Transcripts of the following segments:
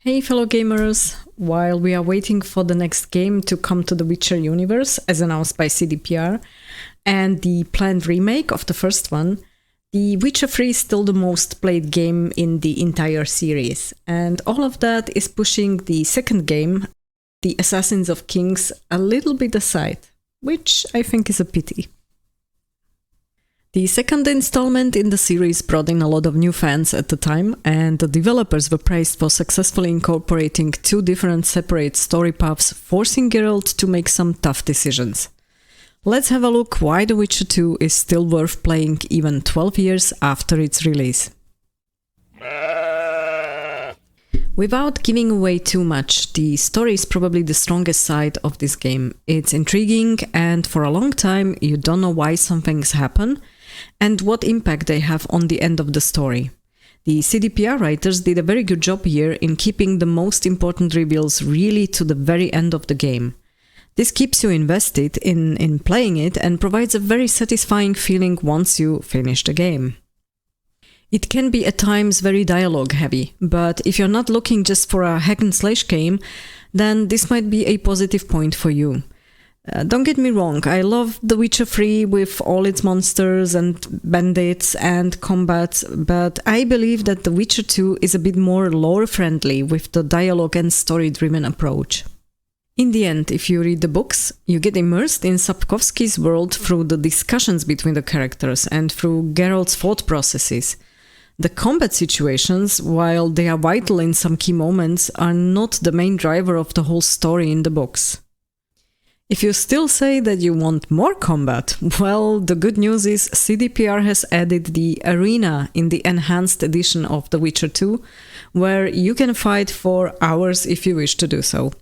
Hey fellow gamers! While we are waiting for the next game to come to the Witcher universe, as announced by CD PR, and the planned remake of the first one, The Witcher 3 is still the most played game in the entire series, and all of that is pushing the second game, The Assassins of Kings, a little bit aside, which I think is a pity. The second installment in the series brought in a lot of new fans at the time, and the developers were praised for successfully incorporating two different separate story paths, forcing Geralt to make some tough decisions. Let's have a look why The Witcher 2 is still worth playing even 12 years after its release. Without giving away too much, the story is probably the strongest side of this game. It's intriguing, and for a long time you don't know why some things happen and what impact they have on the end of the story. The CDPR writers did a very good job here in keeping the most important reveals really to the very end of the game. This keeps you invested in playing it and provides a very satisfying feeling once you finish the game. It can be at times very dialogue heavy, but if you're not looking just for a hack and slash game, then this might be a positive point for you. Don't get me wrong, I love The Witcher 3 with all its monsters and bandits and combat, but I believe that The Witcher 2 is a bit more lore-friendly with the dialogue and story-driven approach. In the end, if you read the books, you get immersed in Sapkowski's world through the discussions between the characters and through Geralt's thought processes. The combat situations, while they are vital in some key moments, are not the main driver of the whole story in the books. If you still say that you want more combat, well, the good news is CDPR has added the arena in the enhanced edition of The Witcher 2, where you can fight for hours if you wish to do so.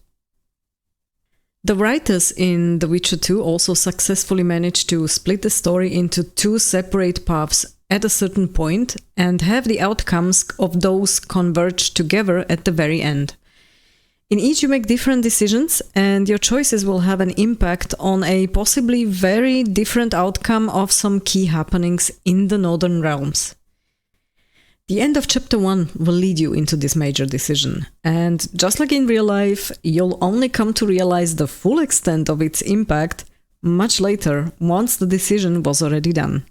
The writers in The Witcher 2 also successfully managed to split the story into two separate paths at a certain point and have the outcomes of those converge together at the very end. In each you make different decisions, and your choices will have an impact on a possibly very different outcome of some key happenings in the Northern Realms. The end of Chapter 1 will lead you into this major decision, and just like in real life, you'll only come to realize the full extent of its impact much later, once the decision was already done.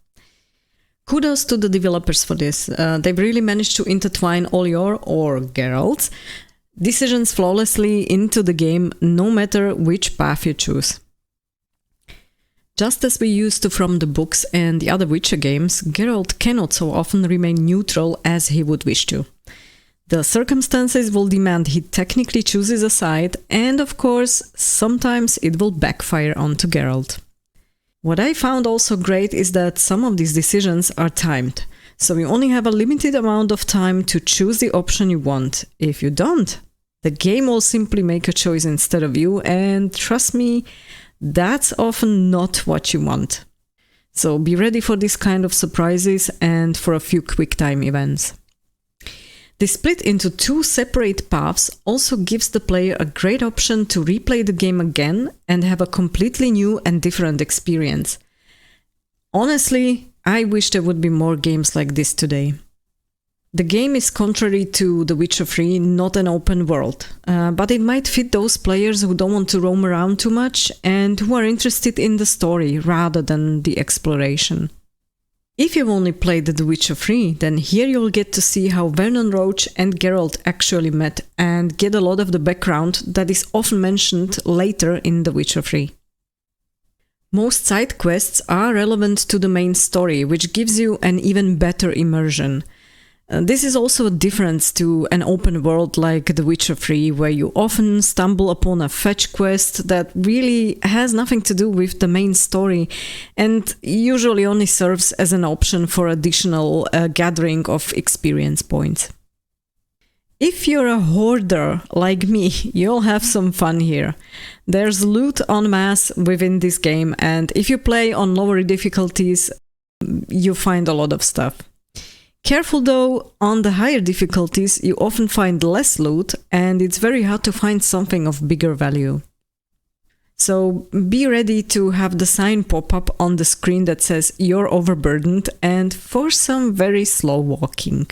Kudos to the developers for this. They've really managed to intertwine all your, or Geralt's, decisions flawlessly into the game, no matter which path you choose. Just as we used to from the books and the other Witcher games, Geralt cannot so often remain neutral as he would wish to. The circumstances will demand he technically chooses a side, and of course, sometimes it will backfire onto Geralt. What I found also great is that some of these decisions are timed, so you only have a limited amount of time to choose the option you want. If you don't, the game will simply make a choice instead of you, and trust me, that's often not what you want. So be ready for this kind of surprises and for a few quick time events. The split into two separate paths also gives the player a great option to replay the game again and have a completely new and different experience. Honestly, I wish there would be more games like this today. The game is, contrary to The Witcher 3, not an open world, but it might fit those players who don't want to roam around too much and who are interested in the story rather than the exploration. If you've only played The Witcher 3, then here you'll get to see how Vernon Roach and Geralt actually met and get a lot of the background that is often mentioned later in The Witcher 3. Most side quests are relevant to the main story, which gives you an even better immersion. This is also a difference to an open world like The Witcher 3, where you often stumble upon a fetch quest that really has nothing to do with the main story and usually only serves as an option for additional gathering of experience points. If you're a hoarder like me, you'll have some fun here. There's loot en masse within this game, and if you play on lower difficulties, you find a lot of stuff. Careful though, on the higher difficulties you often find less loot and it's very hard to find something of bigger value. So be ready to have the sign pop up on the screen that says you're overburdened and for some very slow walking.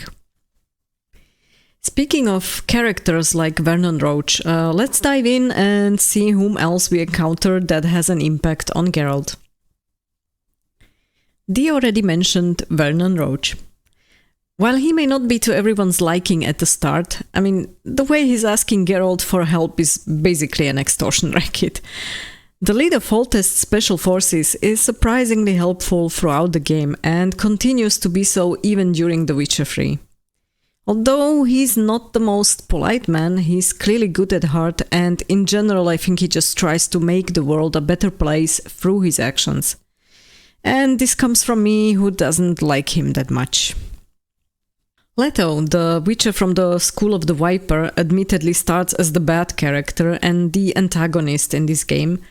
Speaking of characters like Vernon Roach, let's dive in and see whom else we encounter that has an impact on Geralt. The already mentioned Vernon Roach. While he may not be to everyone's liking at the start, I mean, the way he's asking Geralt for help is basically an extortion racket. The lead of Foltest's special forces is surprisingly helpful throughout the game and continues to be so even during The Witcher 3. Although he's not the most polite man, he's clearly good at heart, and in general I think he just tries to make the world a better place through his actions. And this comes from me, who doesn't like him that much. Leto, the Witcher from the School of the Viper, admittedly starts as the bad character and the antagonist in this game.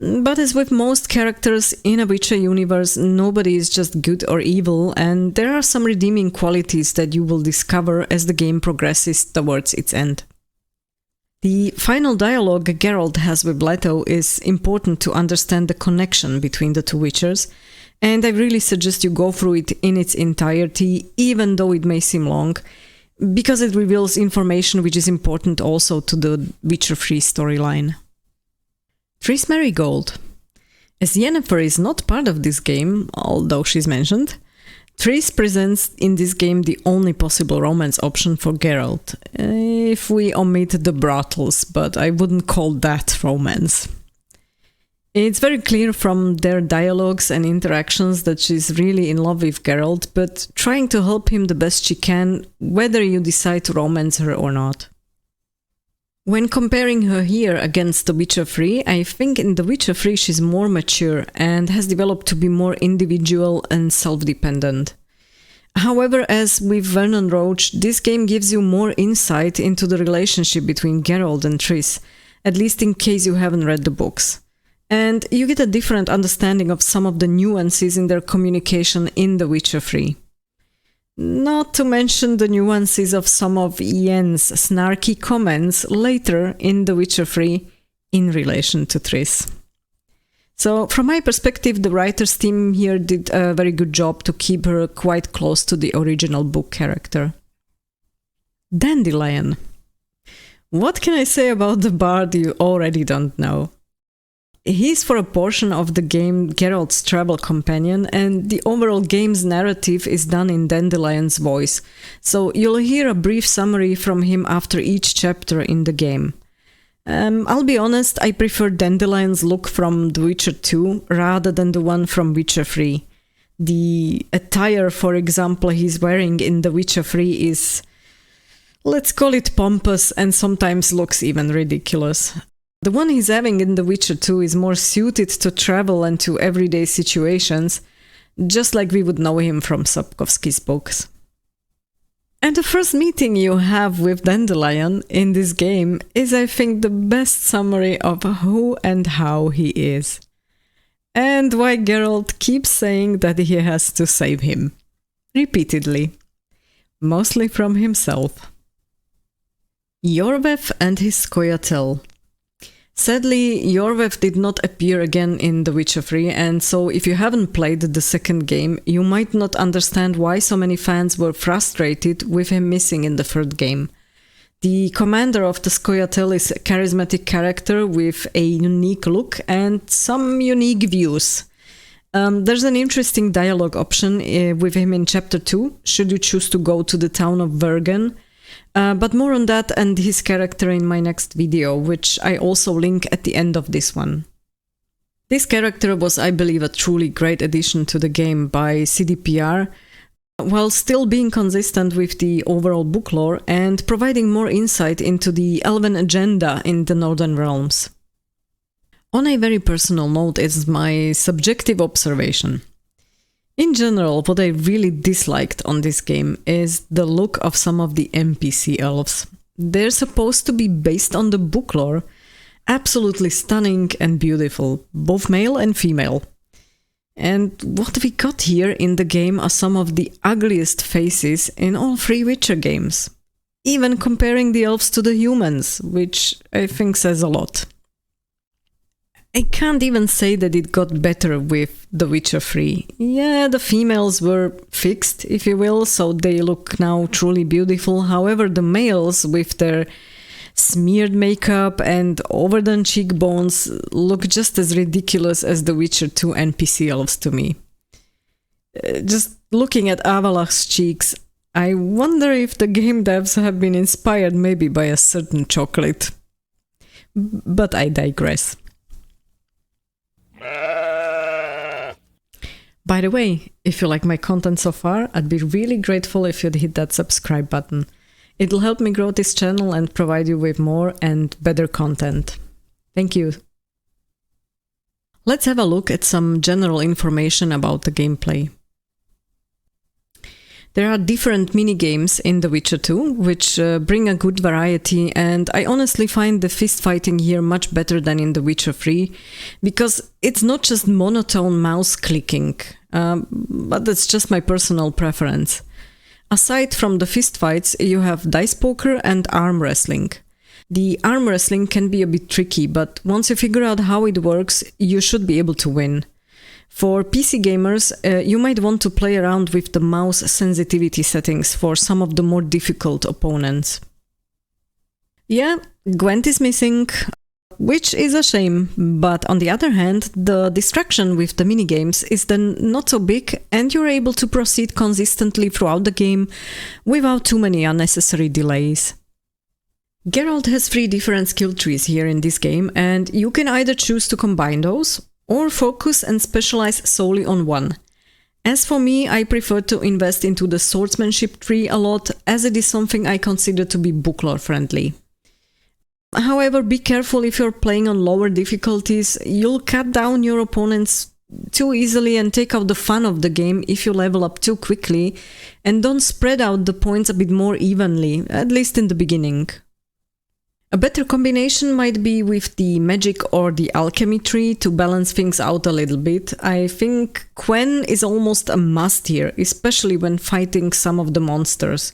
But as with most characters in a Witcher universe, nobody is just good or evil, and there are some redeeming qualities that you will discover as the game progresses towards its end. The final dialogue Geralt has with Leto is important to understand the connection between the two Witchers, and I really suggest you go through it in its entirety, even though it may seem long, because it reveals information which is important also to the Witcher 3 storyline. Triss Merigold. As Yennefer is not part of this game, although she's mentioned, Triss presents in this game the only possible romance option for Geralt, if we omit the brothels, but I wouldn't call that romance. It's very clear from their dialogues and interactions that she's really in love with Geralt, but trying to help him the best she can, whether you decide to romance her or not. When comparing her here against The Witcher 3, I think in The Witcher 3 she's more mature and has developed to be more individual and self-dependent. However, as with Vernon Roach, this game gives you more insight into the relationship between Geralt and Triss, at least in case you haven't read the books. And you get a different understanding of some of the nuances in their communication in The Witcher 3. Not to mention the nuances of some of Yen's snarky comments later in The Witcher 3 in relation to Triss. So, from my perspective, the writers' team here did a very good job to keep her quite close to the original book character. Dandelion. What can I say about the bard you already don't know? He's for a portion of the game Geralt's travel companion, and the overall game's narrative is done in Dandelion's voice, so you'll hear a brief summary from him after each chapter in the game. I'll be honest, I prefer Dandelion's look from The Witcher 2 rather than the one from Witcher 3. The attire, for example, he's wearing in The Witcher 3 is, let's call it pompous, and sometimes looks even ridiculous. The one he's having in The Witcher 2 is more suited to travel and to everyday situations, just like we would know him from Sapkowski's books. And the first meeting you have with Dandelion in this game is, I think, the best summary of who and how he is. And why Geralt keeps saying that he has to save him. Repeatedly. Mostly from himself. Iorveth and his Scoia'tael. Sadly, Iorveth did not appear again in The Witcher 3, and so if you haven't played the second game, you might not understand why so many fans were frustrated with him missing in the third game. The commander of the Scoia'tael is a charismatic character with a unique look and some unique views. There's an interesting dialogue option with him in Chapter 2, should you choose to go to the town of Vergen. But more on that and his character in my next video, which I also link at the end of this one. This character was, I believe, a truly great addition to the game by CD PR, while still being consistent with the overall book lore and providing more insight into the elven agenda in the Northern Realms. On a very personal note, it's my subjective observation. In general, what I really disliked on this game is the look of some of the NPC elves. They're supposed to be based on the book lore, absolutely stunning and beautiful, both male and female. And what we got here in the game are some of the ugliest faces in all three Witcher games. Even comparing the elves to the humans, which I think says a lot. I can't even say that it got better with The Witcher 3. Yeah, the females were fixed, if you will, so they look now truly beautiful. However, the males with their smeared makeup and overdone cheekbones look just as ridiculous as The Witcher 2 NPC elves to me. Just looking at Avalach's cheeks, I wonder if the game devs have been inspired maybe by a certain chocolate. But I digress. By the way, if you like my content so far, I'd be really grateful if you'd hit that subscribe button. It'll help me grow this channel and provide you with more and better content. Thank you. Let's have a look at some general information about the gameplay. There are different mini-games in The Witcher 2, which bring a good variety, and I honestly find the fist fighting here much better than in The Witcher 3, because it's not just monotone mouse clicking, but that's just my personal preference. Aside from the fist fights, you have dice poker and arm wrestling. The arm wrestling can be a bit tricky, but once you figure out how it works, you should be able to win. For PC gamers, you might want to play around with the mouse sensitivity settings for some of the more difficult opponents. Yeah, Gwent is missing, which is a shame, but on the other hand, the distraction with the minigames is then not so big and you're able to proceed consistently throughout the game without too many unnecessary delays. Geralt has 3 different skill trees here in this game, and you can either choose to combine those or focus and specialize solely on one. As for me, I prefer to invest into the swordsmanship tree a lot, as it is something I consider to be book lore friendly. However, be careful if you're playing on lower difficulties, you'll cut down your opponents too easily and take out the fun of the game if you level up too quickly, and don't spread out the points a bit more evenly, at least in the beginning. A better combination might be with the magic or the alchemy tree to balance things out a little bit. I think Quen is almost a must here, especially when fighting some of the monsters.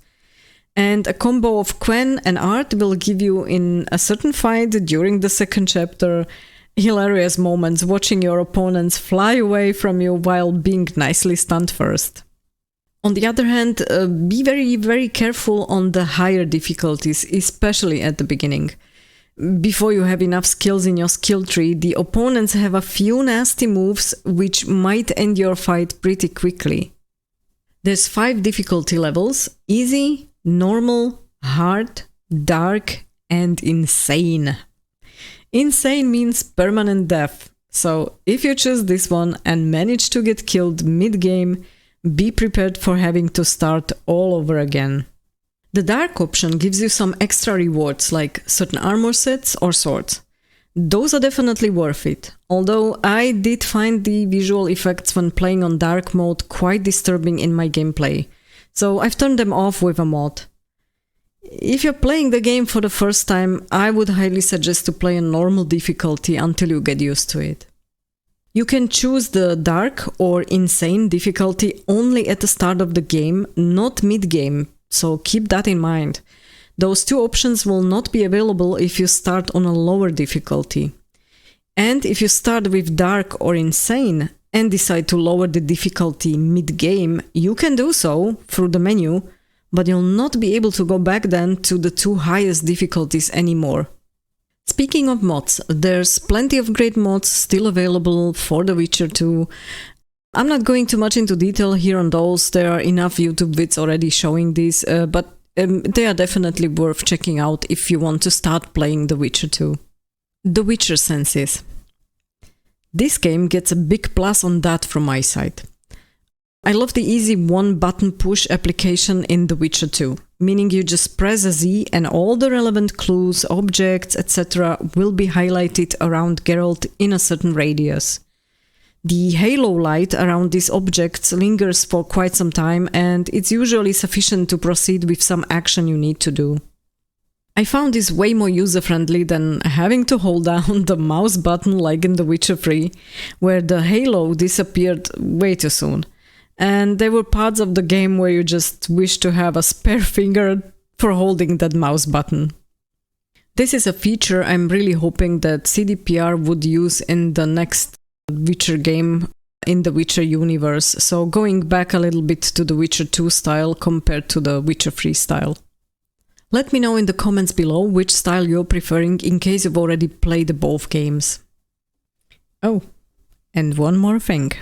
And a combo of Quen and art will give you, in a certain fight during the second chapter, hilarious moments watching your opponents fly away from you while being nicely stunned first. On the other hand, be very careful on the higher difficulties, especially at the beginning. Before you have enough skills in your skill tree, the opponents have a few nasty moves which might end your fight pretty quickly. There's 5 difficulty levels: easy, normal, hard, dark, and insane. Insane means permanent death, so if you choose this one and manage to get killed mid-game, be prepared for having to start all over again. The dark option gives you some extra rewards like certain armor sets or swords. Those are definitely worth it, although I did find the visual effects when playing on dark mode quite disturbing in my gameplay, so I've turned them off with a mod. If you're playing the game for the first time, I would highly suggest to play on normal difficulty until you get used to it. You can choose the dark or insane difficulty only at the start of the game, not mid-game, so keep that in mind. Those 2 options will not be available if you start on a lower difficulty. And if you start with dark or insane and decide to lower the difficulty mid-game, you can do so through the menu, but you'll not be able to go back then to the 2 highest difficulties anymore. Speaking of mods, there's plenty of great mods still available for The Witcher 2. I'm not going too much into detail here on those, there are enough YouTube vids already showing these, but they are definitely worth checking out if you want to start playing The Witcher 2. The Witcher senses. This game gets a big plus on that from my side. I love the easy one-button push application in The Witcher 2, meaning you just press a Z and all the relevant clues, objects, etc. will be highlighted around Geralt in a certain radius. The halo light around these objects lingers for quite some time, and it's usually sufficient to proceed with some action you need to do. I found this way more user-friendly than having to hold down the mouse button like in The Witcher 3, where the halo disappeared way too soon. And there were parts of the game where you just wish to have a spare finger for holding that mouse button. This is a feature I'm really hoping that CDPR would use in the next Witcher game in the Witcher universe, so going back a little bit to the Witcher 2 style compared to the Witcher 3 style. Let me know in the comments below which style you're preferring in case you've already played both games. Oh, and one more thing.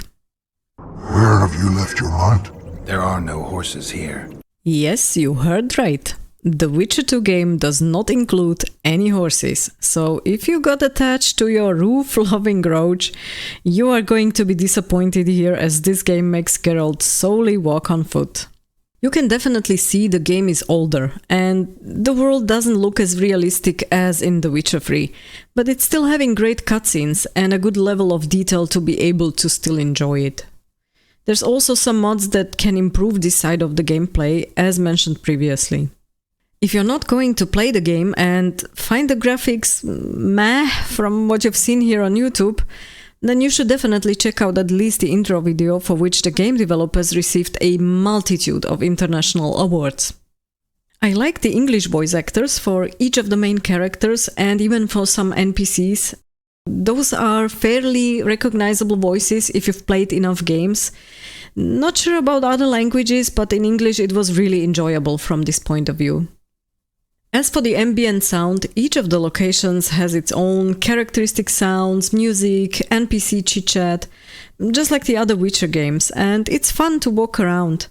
Where have you left your hunt? There are no horses here. Yes, you heard right. The Witcher 2 game does not include any horses, so if you got attached to your roof-loving roach, you are going to be disappointed here as this game makes Geralt solely walk on foot. You can definitely see the game is older, and the world doesn't look as realistic as in The Witcher 3, but it's still having great cutscenes and a good level of detail to be able to still enjoy it. There's also some mods that can improve this side of the gameplay, as mentioned previously. If you're not going to play the game and find the graphics meh from what you've seen here on YouTube, then you should definitely check out at least the intro video, for which the game developers received a multitude of international awards. I like the English voice actors for each of the main characters and even for some NPCs. Those are fairly recognizable voices if you've played enough games. Not sure about other languages, but in English it was really enjoyable from this point of view. As for the ambient sound, each of the locations has its own characteristic sounds, music, NPC chit-chat, just like the other Witcher games, and it's fun to walk around.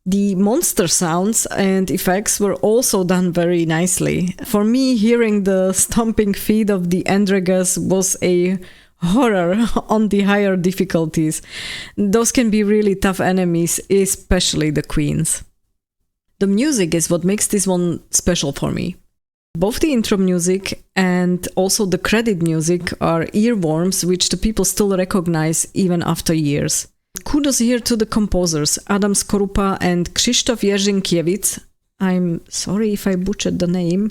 The monster sounds and effects were also done very nicely. For me, hearing the stomping feet of the Endregas was a horror on the higher difficulties. Those can be really tough enemies, especially the queens. The music is what makes this one special for me. Both the intro music and also the credit music are earworms which the people still recognize even after years. Kudos here to the composers Adam Skorupa and Krzysztof Jerzynkiewicz. I'm sorry if I butchered the name.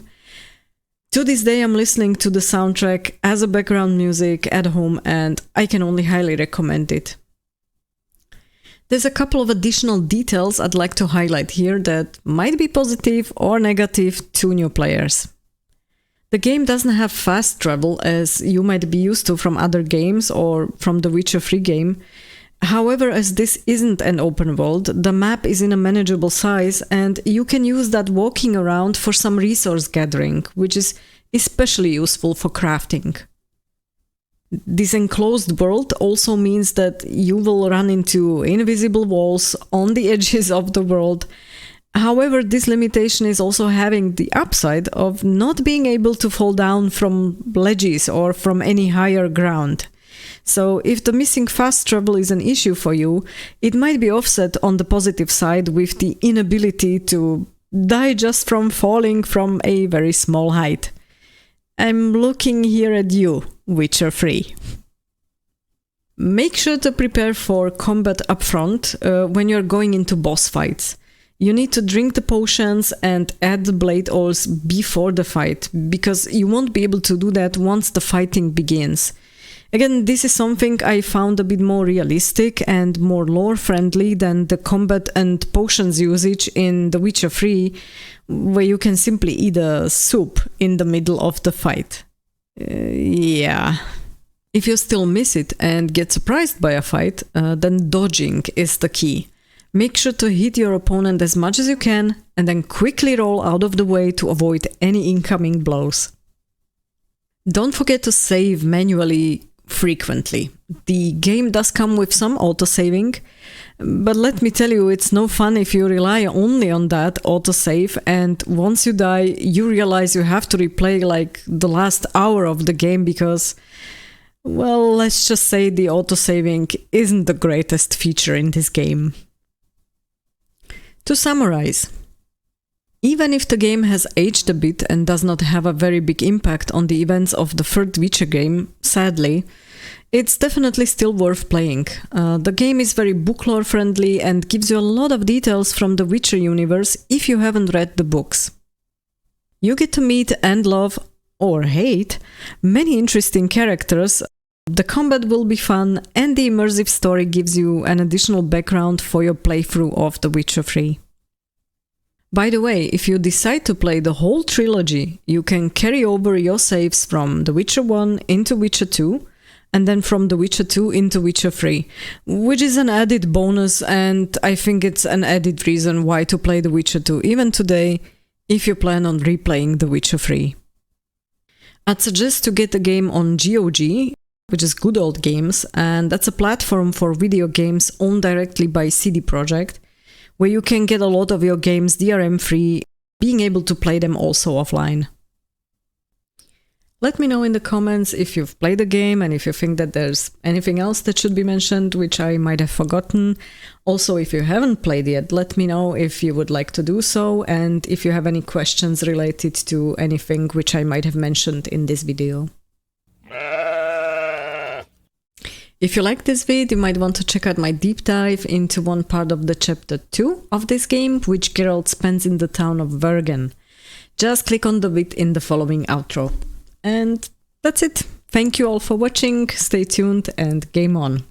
To this day I'm listening to the soundtrack as a background music at home and I can only highly recommend it. There's a couple of additional details I'd like to highlight here that might be positive or negative to new players. The game doesn't have fast travel as you might be used to from other games or from the Witcher 3 game. However, as this isn't an open world, the map is in a manageable size and you can use that walking around for some resource gathering, which is especially useful for crafting. This enclosed world also means that you will run into invisible walls on the edges of the world. However, this limitation is also having the upside of not being able to fall down from ledges or from any higher ground. So if the missing fast travel is an issue for you, it might be offset on the positive side with the inability to die just from falling from a very small height. I'm looking here at you, Witcher 3. Make sure to prepare for combat upfront when you're going into boss fights. You need to drink the potions and add the blade oils before the fight, because you won't be able to do that once the fighting begins. Again, this is something I found a bit more realistic and more lore-friendly than the combat and potions usage in The Witcher 3, where you can simply eat a soup in the middle of the fight. Yeah. If you still miss it and get surprised by a fight, then dodging is the key. Make sure to hit your opponent as much as you can and then quickly roll out of the way to avoid any incoming blows. Don't forget to save manually frequently. The game does come with some autosaving, but let me tell you, it's no fun if you rely only on that autosave and once you die you realize you have to replay like the last hour of the game because, well, let's just say the autosaving isn't the greatest feature in this game. To summarize, even if the game has aged a bit and does not have a very big impact on the events of the third Witcher game, sadly, it's definitely still worth playing. The game is very book lore friendly and gives you a lot of details from the Witcher universe if you haven't read the books. You get to meet and love, or hate, many interesting characters. The combat will be fun and the immersive story gives you an additional background for your playthrough of The Witcher 3. By the way, if you decide to play the whole trilogy, you can carry over your saves from The Witcher 1 into Witcher 2, and then from The Witcher 2 into Witcher 3, which is an added bonus, and I think it's an added reason why to play The Witcher 2 even today, if you plan on replaying The Witcher 3. I'd suggest to get the game on GOG, which is Good Old Games, and that's a platform for video games owned directly by CD PROJEKT, where you can get a lot of your games DRM-free, being able to play them also offline. Let me know in the comments if you've played the game and if you think that there's anything else that should be mentioned which I might have forgotten. Also, if you haven't played yet, let me know if you would like to do so and if you have any questions related to anything which I might have mentioned in this video. If you like this vid, you might want to check out my deep dive into one part of the chapter 2 of this game, which Geralt spends in the town of Vergen. Just click on the vid in the following outro. And that's it. Thank you all for watching, stay tuned and game on.